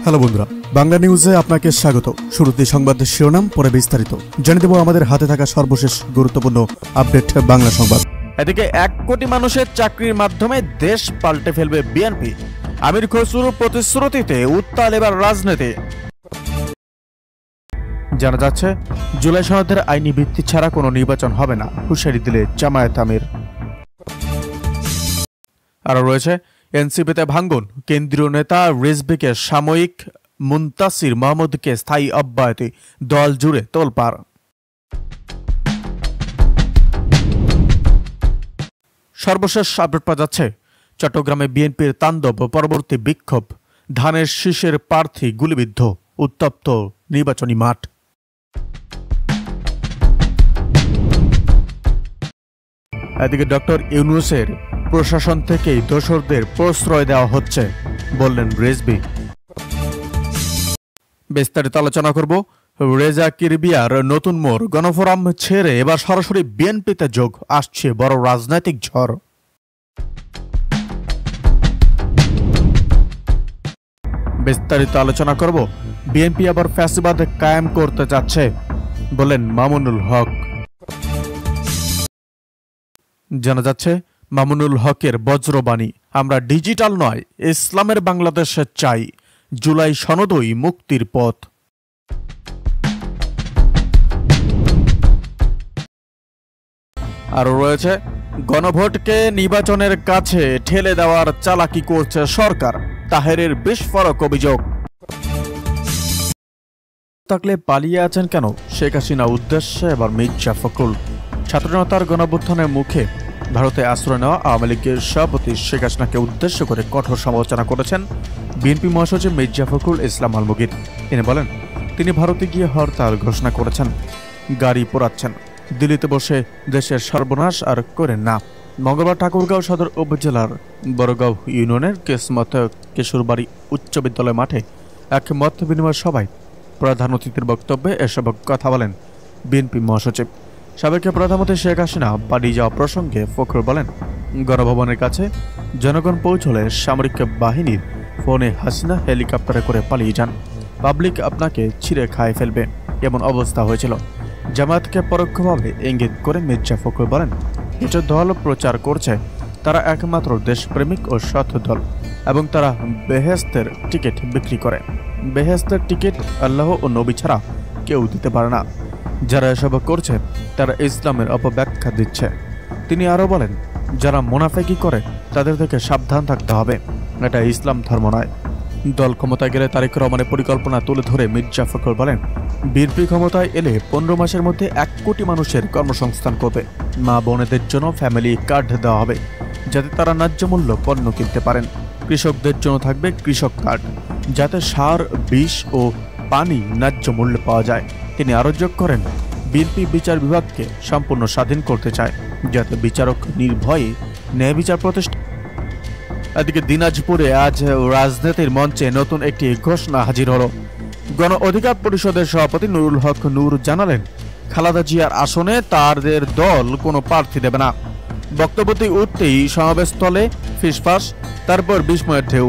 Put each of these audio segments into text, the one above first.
Hello বন্ধুরা, বাংলা নিউজে আপনাকে স্বাগত। শুরুতে সংবাদের শিরোনাম, পরে বিস্তারিত জানিয়ে দেব আমাদের হাতে থাকা সর্বশেষ গুরুত্বপূর্ণ আপডেট বাংলা সংবাদ। এদিকে 1 কোটি মানুষের চাকরির মাধ্যমে দেশ পাল্টে ফেলবে বিএনপি। আমির খসরুর প্রতিশ্রুতিতে উত্তাল এবার রাজনীতি। জানা যাচ্ছে জুলাই সনদের আইনি ভিত্তি ছাড়া কোনো নির্বাচন হবে না, হুঁশিয়ারি দিলে জামায়াত আমির। আরও রয়েছে এনসিপিতে ভাঙ্গন, কেন্দ্রীয় নেতা রিজভিকে সাময়িক, মুনতাসির মাহমুদকে স্থায়ী অব্যাহতি, দল জুড়ে তোলপাড়। সর্বশেষ আপডেট পাওয়া যাচ্ছে চট্টগ্রামে বিএনপির তাণ্ডব, পরবর্তী বিক্ষোভ, ধানের শীষের প্রার্থী গুলিবিদ্ধ, উত্তপ্ত নির্বাচনী মাঠ। এদিকে ডক্টর ইউনূসের প্রশাসন থেকেই দোসরদের প্রশ্রয় দেওয়া হচ্ছে বললেন রিজভী। বিস্তারিত আলোচনা করব। রেজা কিরবিয়ার নতুন মোড়, গণফোরাম ছেড়ে এবার সরাসরি বিএনপিতে যোগ, আসছে বড় রাজনৈতিক ঝড়। বিস্তারিত আলোচনা করব। বিএনপি আবার ফ্যাসিবাদ কায়েম করতে যাচ্ছে বলেন মামুনুল হক। জানা যাচ্ছে মামুনুল হকের বজ্রবাণী, আমরা ডিজিটাল নয়, ইসলামের বাংলাদেশে চাই, জুলাই সনদই মুক্তির পথ। আরও রয়েছে গণভোটকে নির্বাচনের কাছে ঠেলে দেওয়ার চালাকি করছে সরকার, তাহেরের বিস্ফোরক অভিযোগ। থাকলে পালিয়ে আছেন কেন, শেখ হাসিনা উদ্দেশ্যে এবার মির্জা ফখরুল। ছাত্রজনতার গণঅভ্যুত্থানের মুখে ভারতে আশ্রয় নেওয়া আওয়ামী লীগের সভাপতি শেখ হাসিনাকে উদ্দেশ্য করে কঠোর সমালোচনা করেছেন বিএনপি মহাসচিব মির্জা ফখরুল ইসলাম আলমগীর। তিনি বলেন, তিনি ভারতে গিয়ে হরতাল ঘোষণা করেছেন, গাড়ি পোড়াচ্ছেন, দিল্লিতে বসে দেশের সর্বনাশ আর করেন না। মঙ্গলবার ঠাকুরগাঁও সদর উপজেলার বড়গাঁও ইউনিয়নের কেসমত কিশোরবাড়ি উচ্চ বিদ্যালয় মাঠে এক মত বিনিময় সভায় প্রধান অতিথির বক্তব্যে এসব কথা বলেন বিএনপি মহাসচিব। সাবেক প্রধানমন্ত্রী শেখ হাসিনা পালিয়ে যাওয়া প্রসঙ্গে ফখরুল বলেন, গণভবনের কাছে জনগণ পৌঁছলে সামরিক বাহিনীর ফোনে হাসিনা হেলিকপ্টারে করে পালিয়ে যান, পাবলিক আপনাকে ছিঁড়ে খায় ফেলবে, এমন অবস্থা হয়েছিল। জামায়াতকে পরোক্ষভাবে ইঙ্গিত করে মির্জা ফখরুল বলেন, কিছু দল প্রচার করছে তারা একমাত্র দেশপ্রেমিক ও সৎ দল এবং তারা বেহেশতের টিকিট বিক্রি করে। বেহেশতের টিকিট আল্লাহ ও নবী ছাড়া কেউ দিতে পারে না। যারা এসব করছে তারা ইসলামের অপব্যাখ্যা দিচ্ছে। তিনি আরও বলেন, যারা মুনাফিকি করে তাদের থেকে সাবধান থাকতে হবে, এটা ইসলাম ধর্ম নয়। দল ক্ষমতায় গেলে তারেক রহমানের পরিকল্পনা তুলে ধরে মির্জা ফখরুল বলেন, বিএনপি ক্ষমতায় এলে 15 মাসের মধ্যে 1 কোটি মানুষের কর্মসংস্থান করবে। মা বোনেদের জন্য ফ্যামিলি কার্ড দেওয়া হবে যাতে তারা ন্যায্য মূল্য পণ্য কিনতে পারেন। কৃষকদের জন্য থাকবে কৃষক কার্ড যাতে সার, বিষ ও পানি ন্যায্য মূল্যে পাওয়া যায়। তিনি আরও যোগ করেন, বিএনপি বিচার বিভাগকে সম্পূর্ণ স্বাধীন করতে চায় যাতে বিচারক নির্ভয়ে ন্যায় বিচার প্রতিষ্ঠা। এদিকে দিনাজপুরে আজ রাজনীতির মঞ্চে নতুন একটি ঘোষণা হাজির হল। গণ অধিকার পরিষদের সভাপতি নুরুল হক নূর জানালেন, খালেদা জিয়ার আসনে তাদের দল কোনো প্রার্থী দেবে না। বক্তব্যটি উঠতেই সমাবেশস্থলে ফিসফাস, তারপর বিস্ময়ের ঢেউ।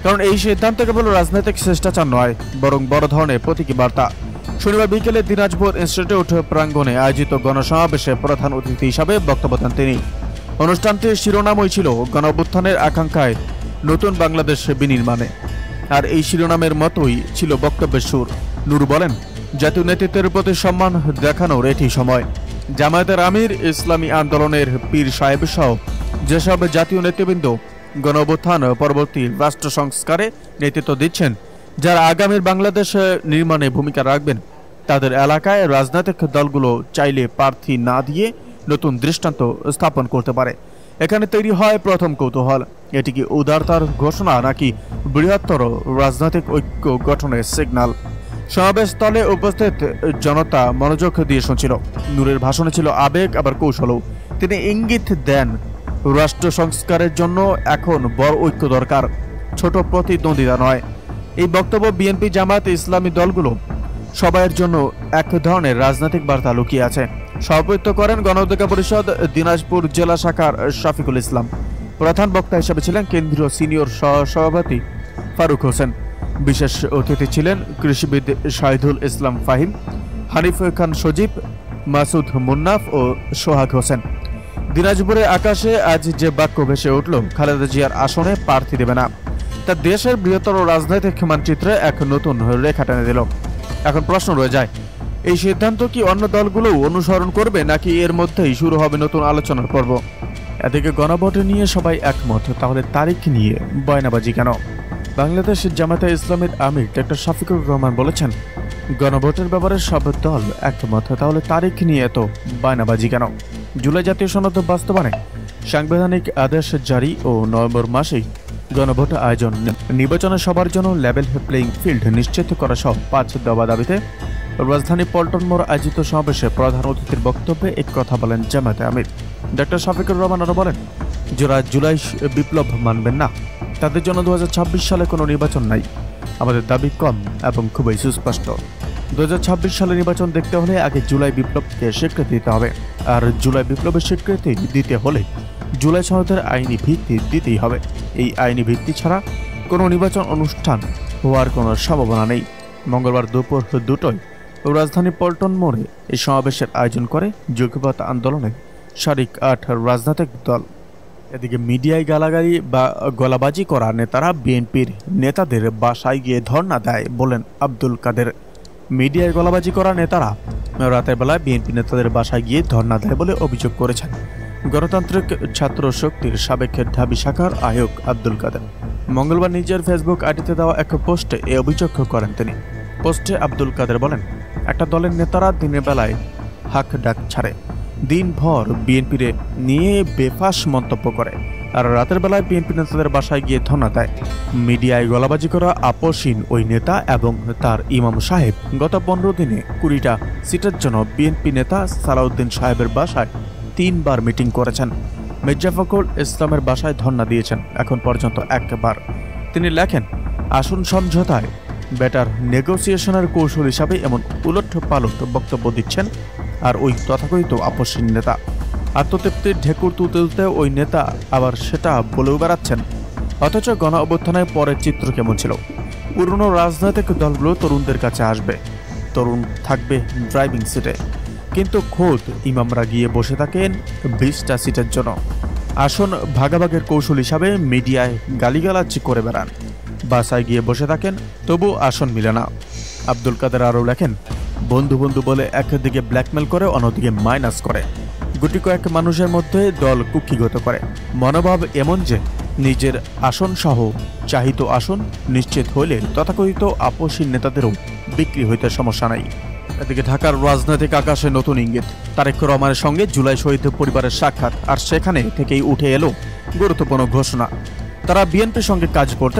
কারণ এই সিদ্ধান্ত কেবল রাজনৈতিক শিষ্টাচার নয়, বরং বড় ধরনের প্রতীকী বার্তা। শনিবার বিকেলে দিনাজপুর ইনস্টিটিউট প্রাঙ্গণে আয়োজিত গণসমাবেশে প্রধান অতিথি হিসাবে বক্তব্য দেন তিনি। অনুষ্ঠানটির শিরোনামই ছিল গণঅভ্যুত্থানের আকাঙ্ক্ষায় নতুন বাংলাদেশ বিনির্মাণে, আর এই শিরোনামের মতোই ছিল বক্তব্যের সুর। নূর বলেন, জাতীয় নেতৃত্বের প্রতি সম্মান দেখানোর এটি সময়। জামায়াতের আমির, ইসলামী আন্দোলনের পীর সাহেব সহ যেসব জাতীয় নেতৃবৃন্দ গণঅভ্যুত্থান পরবর্তী রাষ্ট্র সংস্কারে নেতৃত্ব দিচ্ছেন, যারা আগামীর বাংলাদেশ নির্মাণে ভূমিকা রাখবেন, তাদের এলাকায় রাজনৈতিক দলগুলো চাইলে প্রার্থী না দিয়ে নতুন দৃষ্টান্ত স্থাপন করতে পারে। এখানে তৈরি হয় প্রথম কৌতূহল, এটি কি উদারতার ঘোষণা নাকি বৃহত্তর রাজনৈতিক ঐক্য গঠনের সিগন্যাল? সমাবেশস্থলে উপস্থিত জনতা মনোযোগ দিয়ে শুনছিল। নূরের ভাষণে ছিল আবেগ আবার কৌশলও। তিনি ইঙ্গিত দেন, রাষ্ট্র সংস্কারের জন্য এখন বড় ঐক্য দরকার, ছোট প্রতিদ্বন্দ্বিতা নয়। এই বক্তব্য বিএনপি, জামায়াত, ইসলামী দলগুলো সবাইয়ের জন্য এক ধরনের রাজনৈতিক বার্তা লুকিয়ে আছে। সভাপতিত্ব করেন গণ অধিকার পরিষদ দিনাজপুর জেলা শাখার শফিকুল ইসলাম। প্রধান বক্তা হিসেবে ছিলেন কেন্দ্রীয় সিনিয়র সহসভাপতি ফারুক হোসেন। বিশেষ অতিথি ছিলেন কৃষিবিদ শাহিদুল ইসলাম ফাহিম, হানিফ খান সজীব, মাসুদ মুন্নাফ ও সোহাগ হোসেন। দিনাজপুরে আকাশে আজ যে বাক্য ভেসে উঠল, খালেদা জিয়ার আসনে প্রার্থী দেবে না, তা দেশের বৃহত্তর রাজনৈতিক মানচিত্রে এক নতুন রেখা টেনে দিল। এখন প্রশ্ন রয়ে যায়, এই সিদ্ধান্ত কি অন্য দলগুলো অনুসরণ করবে, নাকি এর মধ্যেই শুরু হবে নতুন আলোচনার পর্ব? এদিকে গণভোট নিয়ে সবাই একমত, তাহলে তারিখ নিয়ে বয়নাবাজি কেন? বাংলাদেশ জামায়াতে ইসলামের আমির ডক্টর শফিকুর রহমান বলেছেন, গণভোটের ব্যাপারে সব দল একমত, তাহলে তারিখ নিয়ে এত বয়নাবাজি কেন? জুলাই জাতীয় সনদ বাস্তবায়নে সাংবিধানিক আদেশ জারি ও নভেম্বর মাসেই গণভোট আয়োজন, নির্বাচনে সবার জন্য লেভেল প্লেইং ফিল্ড নিশ্চিত করা সহ 5 দফা দাবিতে রাজধানী পল্টন মোড় আয়োজিত সমাবেশে প্রধান অতিথির বক্তব্যে এক কথা বলেন জামায়াতে আমির ডক্টর শফিকুর রহমান। আরও বলেন, যারা জুলাই বিপ্লব মানবেন না, তাদের জন্য 2026 সালে কোনো নির্বাচন নাই। আমাদের দাবি কম এবং খুবই সুস্পষ্ট। 2026 সালে নির্বাচন দেখতে হলে আগে জুলাই বিপ্লবকে স্বীকৃতি দিতে হবে, আর জুলাই বিপ্লবের স্বীকৃতি দিতে হলে জুলাই সনদের আইনি ভিত্তি দিতেই হবে। এই আইনি ভিত্তি ছাড়া কোনো নির্বাচন অনুষ্ঠান হওয়ার কোনো সম্ভাবনা নেই। মঙ্গলবার দুপুর 2টায় রাজধানী পল্টন মোড়ে এই সমাবেশের আয়োজন করে যুগপৎ আন্দোলনে শারিক 8 রাজনৈতিক দল। এদিকে মিডিয়ায় গালাগালি বা গলাবাজি করা নেতারা বিএনপির নেতাদের বাসায় গিয়ে ধর্ণা দেয় বলেন আব্দুল কাদের। মিডিয়ায় গলাবাজি করা নেতারা রাতের বেলায় বিএনপি নেতাদের বাসায় গিয়ে ধর্ণা দেয় বলে অভিযোগ করেছেন গণতান্ত্রিক ছাত্র শক্তির সাবেক ঢাবি শাখার আহ্বায়ক আব্দুল কাদের। মঙ্গলবার নিজের ফেসবুক আইডিতে দেওয়া এক পোস্টে এ অভিযোগ করেন তিনি। পোস্টে আব্দুল কাদের বলেন, একটা দলের নেতারা দিনের বেলায় হাক ডাক ছাড়ে, দিনভর বিএনপির নিয়ে বেফাস মন্তব্য করে, আর রাতের বেলায় বিএনপি নেতাদের বাসায় গিয়ে ধর্ণা দেয়। মিডিয়ায় গলাবাজি করা আপসহীন ওই নেতা এবং তার ইমাম সাহেব গত 15 দিনে 20টা সিটের জন্য বিএনপি নেতা সালাউদ্দিন সাহেবের বাসায় 3 বার মিটিং করেছেন। মির্জা ফখরুল ইসলামের বাসায় ধর্ণা দিয়েছেন এখন পর্যন্ত 1 বার। তিনি লেখেন, আসন সমঝোতায় বেটার নেগোসিয়েশনের কৌশল হিসাবে এমন উলট পালট বক্তব্য দিচ্ছেন আর ওই তথাকথিত আপসহীন নেতা। আত্মতৃপ্তির ঢেকুর তুলতে তুলতে ওই নেতা আবার সেটা বলেও বেড়াচ্ছেন। অথচ গণ অভ্যুত্থানের পরের চিত্র কেমন ছিল? পুরনো রাজনৈতিক দলগুলো তরুণদের কাছে আসবে, তরুণ থাকবে ড্রাইভিং সিটে, কিন্তু খোদ ইমামরা গিয়ে বসে থাকেন 20টা সিটের জন্য। আসন ভাগাভাগের কৌশল হিসাবে মিডিয়ায় গালিগালাজ করে বেড়ান, বাসায় গিয়ে বসে থাকেন, তবু আসন মিলে না। আব্দুল কাদের আরও লেখেন, বন্ধু বন্ধু বলে একদিকে ব্ল্যাকমেল করে, অন্যদিকে মাইনাস করে, গুটি কয়েক মানুষের মধ্যে দল কুক্ষিগত করে। মনোভাব এমন যে নিজের আসন সহ চাহিত আসন নিশ্চিত হইলে তথাকথিত আপসহীন নেতাদেরও বিক্রি হইতে সমস্যা নাই। এদিকে ঢাকার রাজনৈতিক আকাশে নতুন ইঙ্গিত। তারেক রহমানের সঙ্গে জুলাই শহীদ পরিবারের সাক্ষাৎ, আর সেখানে থেকেই উঠে এলো গুরুত্বপূর্ণ ঘোষণা। তারা বিএনপির সঙ্গে কাজ করতে